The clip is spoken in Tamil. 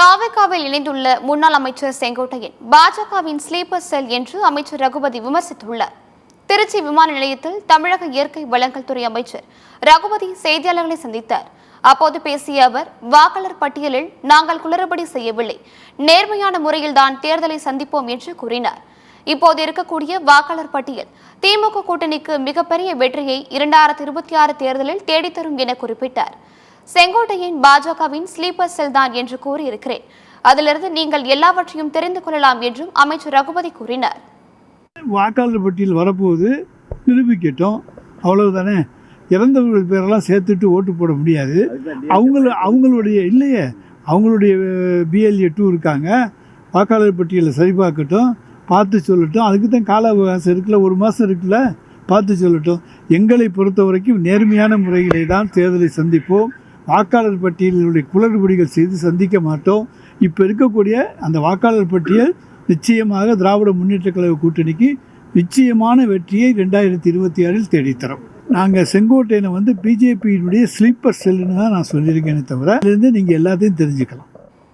தாவேகாவில் இணைந்துள்ள முன்னாள் அமைச்சர் செங்கோட்டையன் பாஜகவின் ஸ்லீப்பர் செல் என்று அமைச்சர் ரகுபதி விமர்சித்துள்ளார். திருச்சி விமான நிலையத்தில் தமிழக இயற்கை வளங்கள் துறை அமைச்சர் ரகுபதி செய்தியாளர்களை சந்தித்தார். அப்போது பேசிய அவர், வாக்காளர் பட்டியலில் நாங்கள் குளறுபடி செய்யவில்லை, நேர்மையான முறையில்தான் தேர்தலை சந்திப்போம் என்று கூறினார். இப்போது இருக்கக்கூடிய வாக்காளர் பட்டியல் திமுக கூட்டணிக்கு மிகப்பெரிய வெற்றியை 2026 தேர்தலில் தேடித்தரும் என குறிப்பிட்டார். செங்கோட்டையன் பாஜகவின் ஸ்லீப்பர் செல் தான் என்று கூறியிருக்கிறேன், அதிலிருந்து நீங்கள் எல்லாவற்றையும் தெரிந்து கொள்ளலாம் என்றும் அமைச்சர் ரகுபதி கூறினார். வாக்காளர் பட்டியல் வரப்போது நிரூபிக்கட்டும், அவ்வளவுதானே. இறந்தவர்கள் பேரெல்லாம் சேர்த்துட்டு ஓட்டு போட முடியாது. அவங்களுடைய BLA 2 இருக்காங்க. வாக்காளர் பட்டியலை சரிபார்க்கட்டும், பார்த்து சொல்லட்டும். அதுக்கு தான் கால அவகாசம் இருக்குல்ல, 1 மாதம் இருக்குல்ல, பார்த்து சொல்லட்டும். எங்களை பொறுத்த வரைக்கும் நேர்மையான முறையிலே தான் தேர்தலை சந்திப்போம். வாக்காளர் பட்டியலுடைய குளறுபடிகள் செய்து சந்திக்க மாட்டோம். இப்போ இருக்கக்கூடிய அந்த வாக்காளர் பட்டியல் நிச்சயமாக திராவிட முன்னேற்ற கழக கூட்டணிக்கு நிச்சயமான வெற்றியை 2026 தேடித்தரோம். நாங்கள் செங்கோட்டையனை BJPயினுடைய ஸ்லீப்பர் செல்லுன்னு தான் நான் சொல்லியிருக்கேனே தவிர, அதுலேருந்து நீங்கள் எல்லாத்தையும் தெரிஞ்சுக்கலாம்.